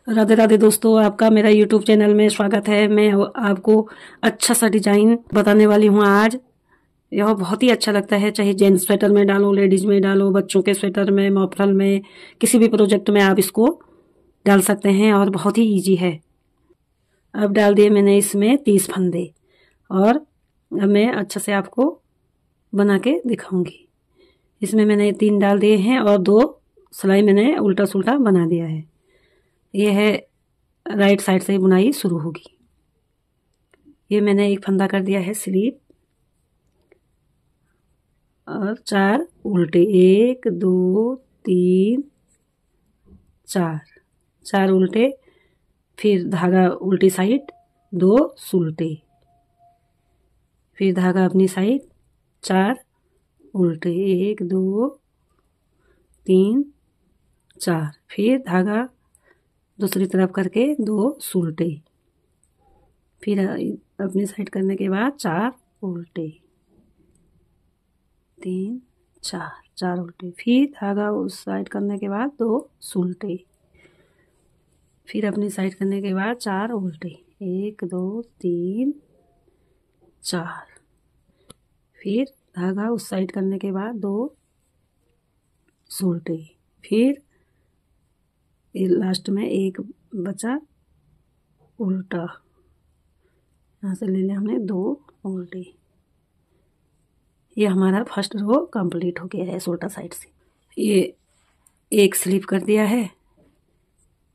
राधे राधे दोस्तों, आपका मेरा यूट्यूब चैनल में स्वागत है। मैं आपको अच्छा सा डिजाइन बताने वाली हूँ आज। यह बहुत ही अच्छा लगता है, चाहे जेंट्स स्वेटर में डालो, लेडीज में डालो, बच्चों के स्वेटर में, मफलर में, किसी भी प्रोजेक्ट में आप इसको डाल सकते हैं और बहुत ही इजी है। अब डाल दिए मैंने इसमें 30 फंदे और अब मैं अच्छा से आपको बना के दिखाऊंगी। इसमें मैंने 3 डाल दिए हैं और 2 सिलाई मैंने उल्टा सुल्टा बना दिया है। ये है राइट साइड से बुनाई शुरू होगी। ये मैंने एक फंदा कर दिया है स्लीप और 4 उल्टे, 1 2 3 4 उल्टे, फिर धागा उल्टी साइड 2 सुलटे, फिर धागा अपनी साइड 4 उल्टे, 1 2 3 4, फिर धागा दूसरी तरफ करके 2 सुलटे, फिर अपनी साइड करने के बाद 4 उल्टे, 3 4 उल्टे, फिर धागा उस साइड करने के बाद 2 सुलटे, फिर अपनी साइड करने के बाद 4 उल्टे, 1 2 3 4, फिर धागा उस साइड करने के बाद 2 सुलटे, फिर लास्ट में एक बचा उल्टा, यहाँ से ले लिया हमने 2 उल्टे। ये हमारा फर्स्ट रो कंप्लीट हो गया है उल्टा साइड से। ये एक स्लिप कर दिया है।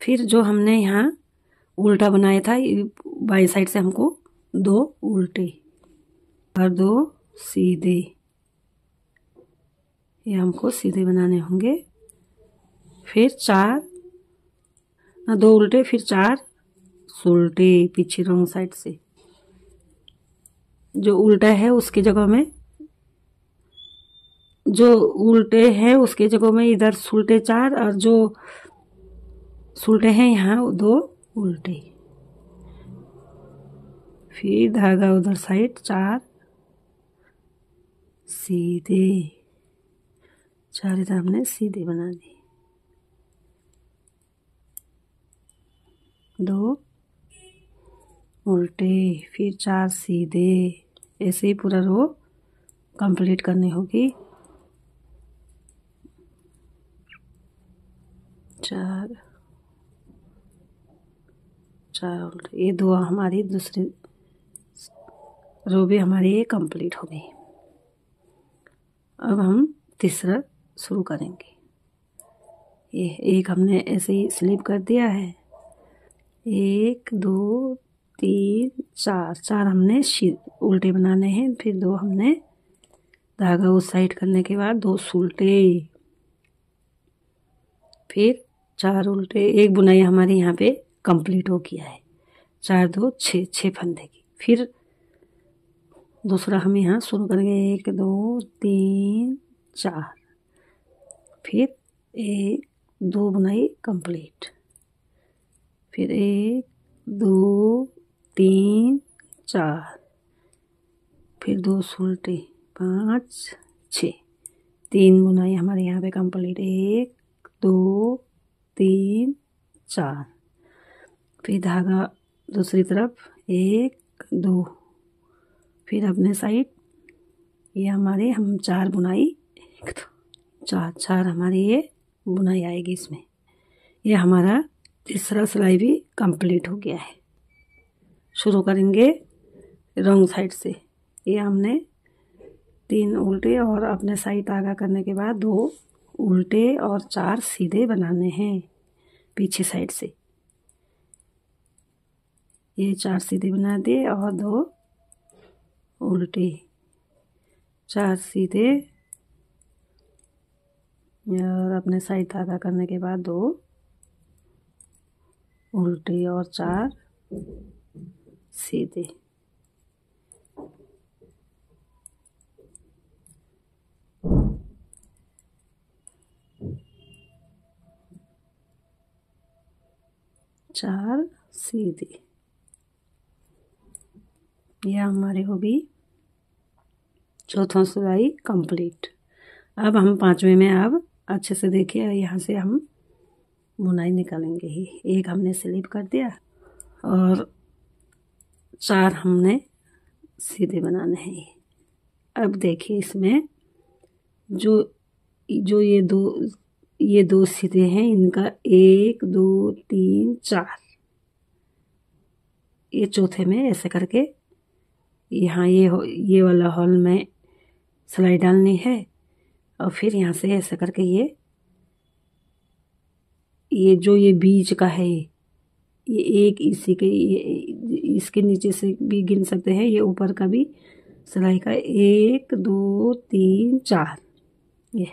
फिर जो हमने यहाँ उल्टा बनाया था, बाई साइड से हमको 2 उल्टे और 2 सीधे, ये हमको सीधे बनाने होंगे। फिर 2 उल्टे, फिर 4 सुलटे पीछे रॉन्ग साइड से। जो उल्टा है उसकी जगह में, जो उल्टे हैं उसके जगह में इधर सुलटे 4 और जो सुलटे हैं यहाँ 2 उल्टे, फिर धागा उधर साइड 4 सीधे, 4 इधर हमने सीधे बना दिए, 2 उल्टे, फिर 4 सीधे। ऐसे ही पूरा रो कंप्लीट करनी होगी। 4 उल्टे, ये 2 हमारी दूसरी रो भी हमारी कंप्लीट हो गई। अब हम तीसरा शुरू करेंगे। ये एक हमने ऐसे ही स्लिप कर दिया है, 1 2 3 4 हमने उल्टे बनाने हैं, फिर 2 हमने धागा उस साइड करने के बाद 2 सुलटे, फिर 4 उल्टे। एक बुनाई हमारी यहाँ पे कंप्लीट हो गया है। 4 2 6 फंदे की। फिर दूसरा हम यहाँ शुरू करेंगे, 1 2 3 4, फिर 1 2 बुनाई कंप्लीट, फिर 1 2 3 4, फिर 2 सुलटे 5 6, 3 बुनाई हमारे यहाँ पे कंप्लीट, 1 2 3 4, फिर धागा दूसरी तरफ 1 2, फिर अपने साइड। ये हमारे हम 4 बुनाई, 1 2 4 हमारी ये बुनाई आएगी इसमें। ये हमारा तीसरा सिलाई भी कंप्लीट हो गया है। शुरू करेंगे रॉन्ग साइड से। ये हमने 3 उल्टे और अपने साइड धागा करने के बाद 2 उल्टे और 4 सीधे बनाने हैं पीछे साइड से। ये 4 सीधे बना दिए और 2 उल्टे, 4 सीधे और अपने साइड धागा करने के बाद 2 उल्टे और 4 सीधे। चार सीधे, यह हमारी होगी चौथी सिलाई कंप्लीट। अब हम 5वें में, अब अच्छे से देखिए, यहाँ से हम बुनाई निकालेंगे ही। एक हमने स्लिप कर दिया और 4 हमने सीधे बनाने हैं। अब देखिए इसमें जो जो ये दो सीधे हैं, इनका 1 2 3 4, ये चौथे में ऐसे करके यहाँ ये वाला हॉल में सिलाई डालनी है और फिर यहाँ से ऐसे करके ये जो ये बीच का है, ये एक इसी के इसके नीचे से भी गिन सकते हैं, ये ऊपर का भी सिलाई का 1 2 3 4, ये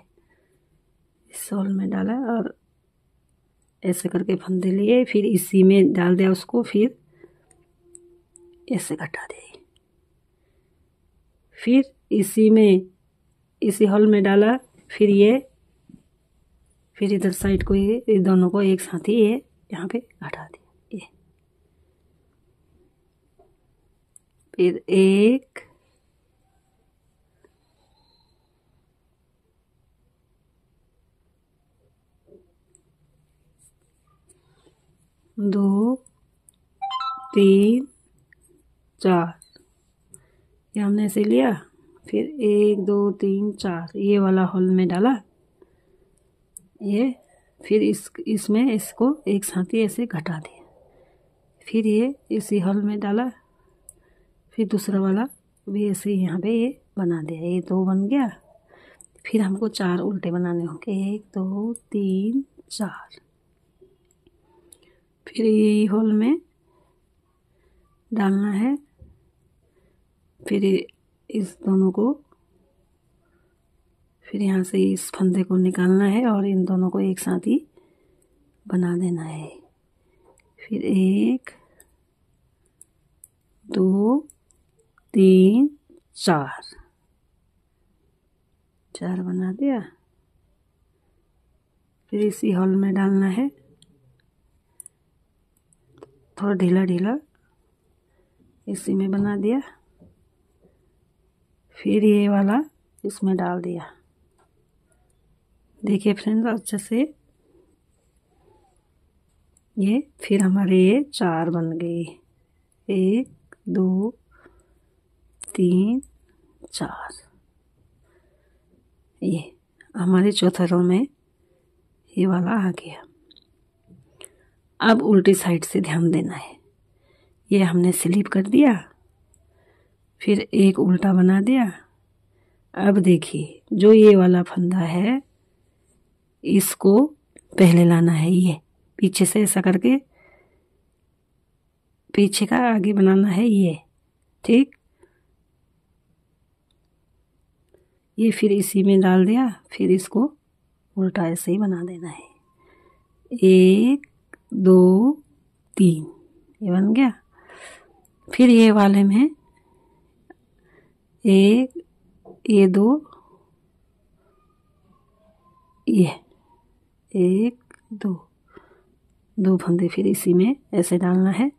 इस हॉल में डाला और ऐसे करके फंदे लिए, फिर इसी में डाल दिया उसको, फिर ऐसे घटा दिए, फिर इसी हॉल में डाला, फिर इधर साइड को ये दोनों को एक साथ ही ये यहाँ पे घटा दिया। ये फिर 1 2 3 4, ये हमने ऐसे लिया, फिर 1 2 3 4 ये वाला हॉल में डाला, ये फिर इसमें इसको एक साथ ही ऐसे घटा दिया, फिर ये इसी हॉल में डाला, फिर दूसरा वाला भी ऐसे यहाँ पे ये बना दिया। ये 2 बन गया, फिर हमको 4 उल्टे बनाने होंगे, 1 2 3 4, फिर ये हॉल में डालना है, फिर इस दोनों को, फिर यहाँ से इस फंदे को निकालना है और इन दोनों को एक साथ ही बना देना है। फिर 1 2 3 4 बना दिया, फिर इसी हॉल में डालना है, थोड़ा ढीला ढीला इसी में बना दिया, फिर ये वाला इसमें डाल दिया। देखिए फ्रेंड्स अच्छे से ये, फिर हमारे ये 4 बन गए, 1 2 3 4, ये हमारे चौथे रो में ये वाला आ गया। अब उल्टी साइड से ध्यान देना है, ये हमने स्लिप कर दिया, फिर एक उल्टा बना दिया। अब देखिए जो ये वाला फंदा है, इसको पहले लाना है, ये पीछे से ऐसा करके पीछे का आगे बनाना है, ये ठीक, ये फिर इसी में डाल दिया, फिर इसको उल्टा ऐसे ही बना देना है, 1 2 3 ये बन गया। फिर ये वाले में 1 ये 2 ये 1 2 फंदे फिर इसी में ऐसे डालना है,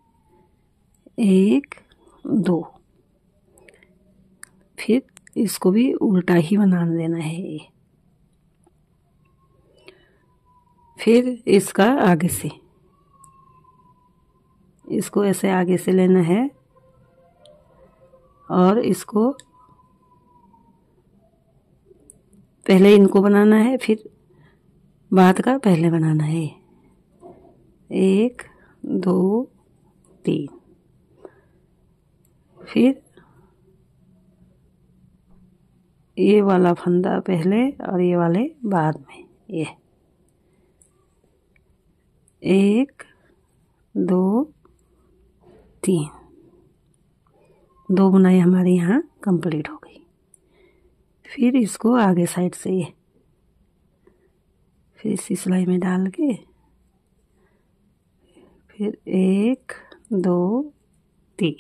1 2, फिर इसको भी उल्टा ही बना देना है। फिर इसका आगे से, इसको ऐसे आगे से लेना है और इसको पहले इनको बनाना है, फिर बाद का पहले बनाना है, 1 2 3, फिर ये वाला फंदा पहले और ये वाले बाद में, ये 1 2 3, 2 बुनाई हमारी यहाँ कंप्लीट हो गई। फिर इसको आगे साइड से ये फिर इसी सिलाई में डाल के, फिर 1 2 3,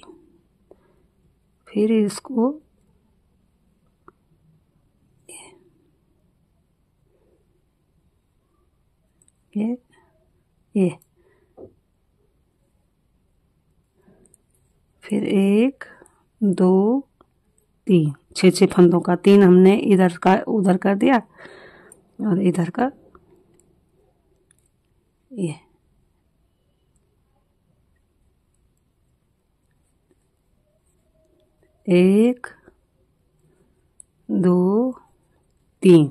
फिर इसको ये फिर 1 2 3, 6 फंदों का 3 हमने इधर का उधर कर दिया और इधर का ये 1 2 3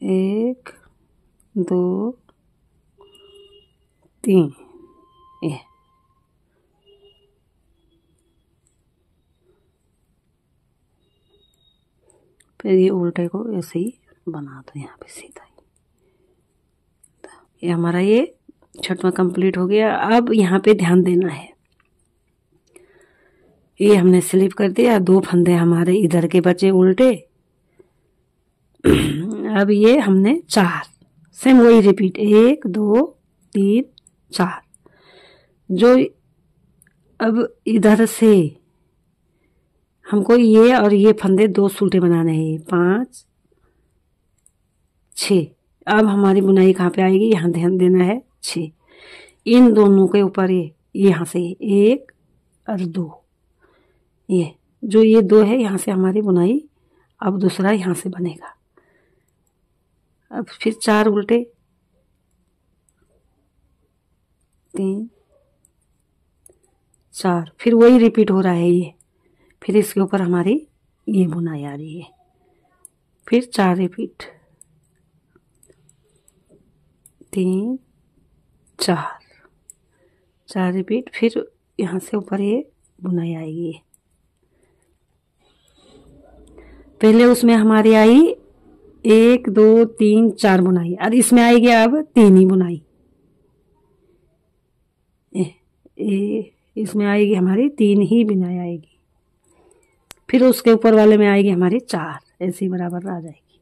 1 2 3 ये फिर ये उल्टे को ऐसे ही बना दो यहाँ पे सीधा ही। ये हमारा ये 6वां कंप्लीट हो गया। अब यहाँ पे ध्यान देना है, ये हमने स्लिप कर दिया, 2 फंदे हमारे इधर के बचे उल्टे। अब ये हमने 4 सेम वही रिपीट 1 2 3 4। जो अब इधर से हमको ये और ये फंदे 2 सुलटे बनाने हैं, 5 6। अब हमारी बुनाई कहाँ पे आएगी, यहाँ ध्यान देना है 6। इन दोनों के ऊपर ये यहाँ से 1 और 2, ये जो ये 2 है यहाँ से हमारी बुनाई। अब दूसरा यहाँ से बनेगा। अब फिर 4 उल्टे, 3 4, फिर वही रिपीट हो रहा है ये। फिर इसके ऊपर हमारी ये बुनाई आ रही है। फिर 4 रिपीट, 3 4 रिपीट, फिर यहाँ से ऊपर ये बुनाई आएगी। पहले उसमें हमारी आई 1 2 3 4 बुनाई, और इसमें आएगी अब 3 ही बुनाई। इसमें आएगी हमारी 3 ही बुनाई आएगी। फिर उसके ऊपर वाले में आएगी हमारी 4, ऐसी बराबर आ जाएगी।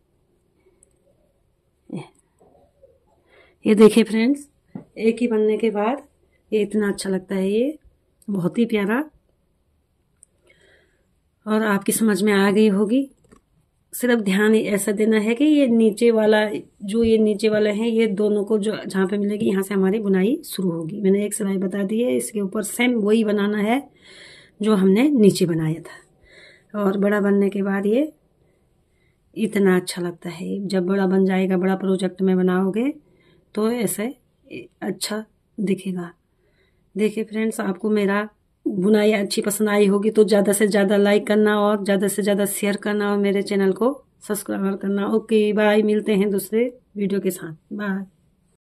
ये देखिए फ्रेंड्स, एक ही बनने के बाद ये इतना अच्छा लगता है, ये बहुत ही प्यारा। और आपकी समझ में आ गई होगी। सिर्फ ध्यान ऐसा देना है कि ये नीचे वाला, जो ये नीचे वाला है, ये दोनों को जो जहाँ पे मिलेगी यहाँ से हमारी बुनाई शुरू होगी। मैंने एक सिलाई बता दी है, इसके ऊपर सेम वही बनाना है जो हमने नीचे बनाया था। और बड़ा बनने के बाद ये इतना अच्छा लगता है। जब बड़ा बन जाएगा, बड़ा प्रोजेक्ट में बनाओगे तो ऐसे अच्छा दिखेगा। देखिए फ्रेंड्स, आपको मेरा बुनाई अच्छी पसंद आई होगी तो ज़्यादा से ज़्यादा लाइक करना और ज़्यादा से ज़्यादा शेयर करना और मेरे चैनल को सब्सक्राइब करना। ओके बाय, मिलते हैं दूसरे वीडियो के साथ। बाय।